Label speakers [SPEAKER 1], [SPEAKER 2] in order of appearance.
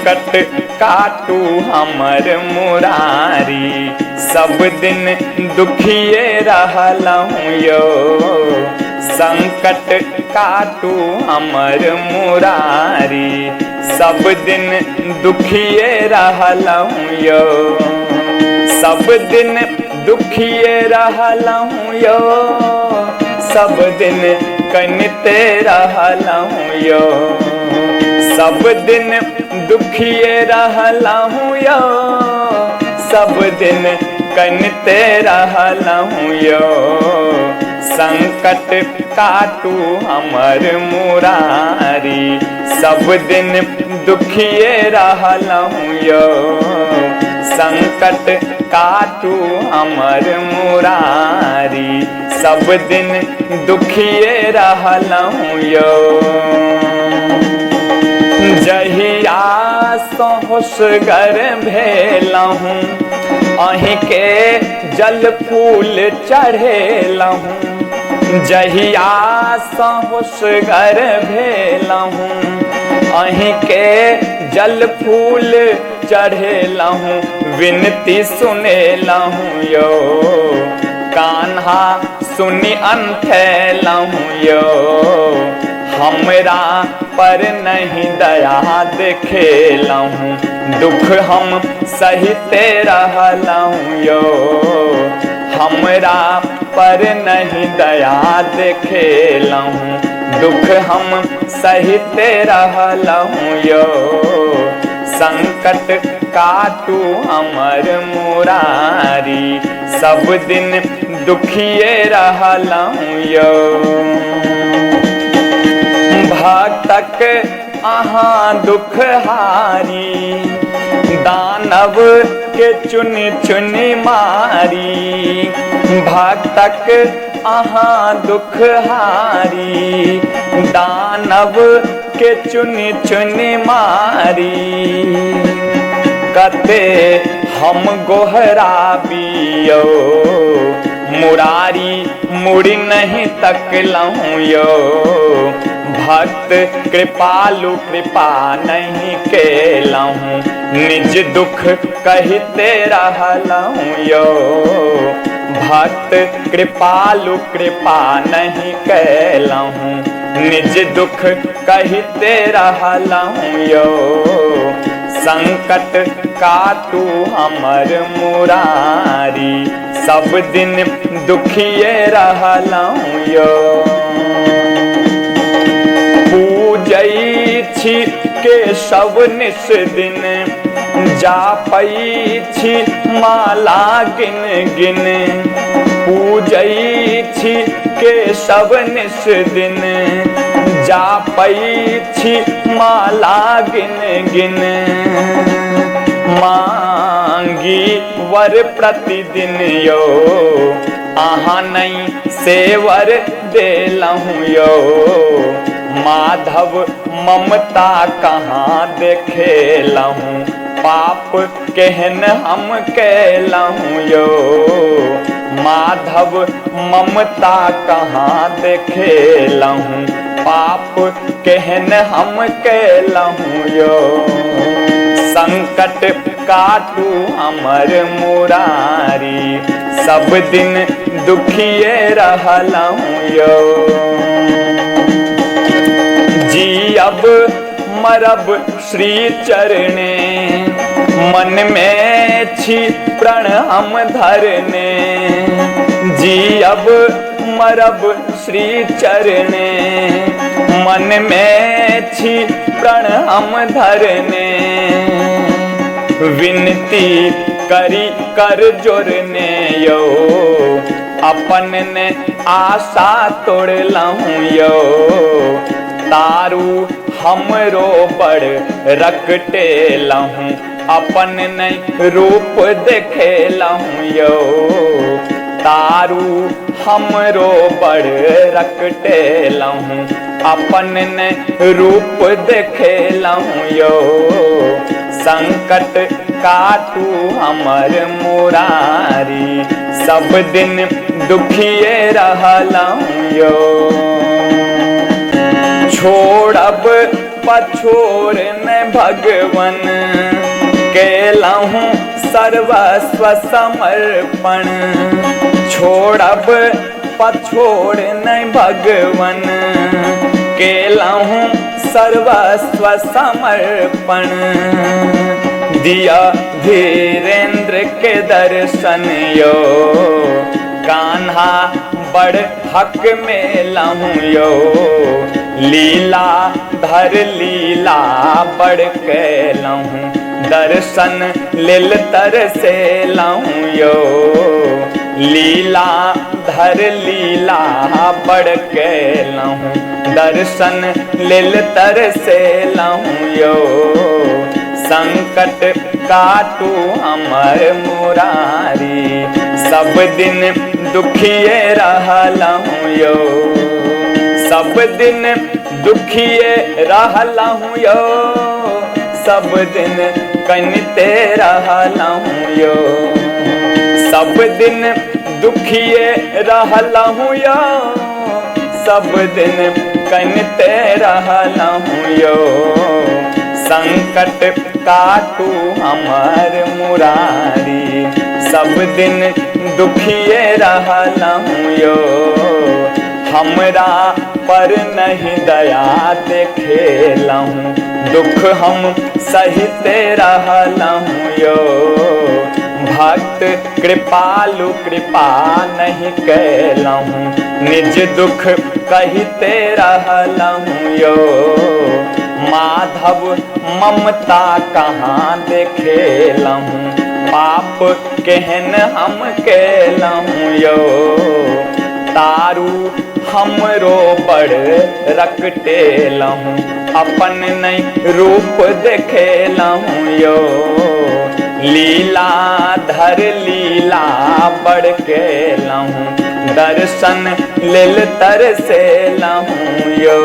[SPEAKER 1] संकट काटू हमर मुरारी, सब दिन दुखिए रहलहूँ यो। संकट काटू हमर मुरारी, सब दिन दुखिए रहलहूँ यो। सब दिन दुखिए रहलहूँ यो, सब दिन कनिते रहलहूँ यो। सब दिन दुखिए रहलहूँ यो, सब दिन कनिते रहलहूँ यो। संकट काटू हमर मुरारी, सब दिन दुखिए रहलहूँ यो। संकट काटू हमर मुरारी, सब दिन दुखिए रहलहूँ यो। जहिया होशगर भेलहूँ, अहीं के जल फूल चढ़ेलहूँ। जहिया होशगर भेलहूँ, अहीं के जल फूल चढ़ेलहूँ। विनती सुनेलहूँ यो, कान्हा सुनी अंठेलहूँ यो। हमरा पर नहीं दया देखेलहूँ, दुख हम सहिते रहलहूँ यो। हमरा पर नहीं दया देखेलहूँ, दुख हम सहिते रहलहूँ यो। संकट काटू हमर मुरारी, सब दिन दुखिए रहलहूँ यो। भक्तक अहाँ दुख हारी, दानव के चुनी चुनी मारी। भक्तक अहाँ दुख हारी, दानव के चुनी चुनी मारी। कते हम गोहराबियो, मुरारी मुड़ी नहीं तकलहूँ यो। भक्त कृपालु कृपा नहीं केलहूँ, निज दुख कहते रहलहूँ यो। भक्त कृपालु कृपा नहीं केलहूँ, निज दुख कहते रहलहूँ यो। संकट काटू हमर मुरारी, सब दिन दुखिए रहलहूँ यो। पूजै छी केशव निस दिन, जापै छी माला गिन गिन। पूजै छी केशव निस दिन, जापै छी माला गिन गिन। मांगी वर प्रतिदिन यो, अहाँ नहीं सेवर देलहूँ यो। माधव ममता कहाँ देखेलहूँ, पाप केहन हम केलहूँ यो। माधव ममता कहाँ देखेलहूँ, पाप केहन हम केलहूँ यो। संकट काटू हमर मुरारी, सब दिन दुखिए रहलहूँ यो। जियब मरब श्री चरणे, मन में छी प्रण हम धरने। जियब मरब श्री चरणे, मन में छी प्रण हम धरने। विनती करी कर जोरने यो, अपन ने आशा तोड़लहूँ यो। तारू हमरो बड़ रकटेलहूँ, अपन नहीं रूप देखेलहूँ यो। तारू हमरो बड़ रकटेलहूँ, अपन नहीं रूप देखेलहूँ यो। संकट काटू हमर मुरारी, सब दिन दुखिए रहलहूँ यो। छोड़ब पछोर न भगवन के लाहूं सर्वस्व समर्पण। छोड़ब पछोड़ न भगवन के लाहूं सर्वस्व समर्पण। दिया धीरेन्द्र के दर्शन यो कान्हा बड़ हक में लाहूं यो। लीला धर लीला बड़ के लाहूं दर्शन लिल तर से लाहूं यो। लीला धर लीला बड़ के लाहूं दर्शन लिल तर से लाहूं यो। संकट काटू हमर मुरारी सब दिन दुखिए रहलहूं यो। सब दिन दुखिए रहलहूं यो। सब दिन कनिते रहलहूं यो। सब दिन दुखिए रहलहूं यो। सब दिन कनिते रहलहूं यो। संकट काटू हमर मुरारी सब दिन दुखिए रहलहूं यो। हमरा पर नहीं दया देखेलहूं दुख हम सहिते रहलहूं यो। भक्त कृपालु कृपा नहीं कैलहूं निज दुख कहिते रहलहूं यो। माधव ममता कहाँ देखेलहूं पाप केहन हम केलहूं यो। तारू हमरो बड़ रकटेलहूं अपन नहीं रूप देखेलहूं यो। लीला धर लीला बड़ केलहूं दर्शन लिल तर से लहूं यो।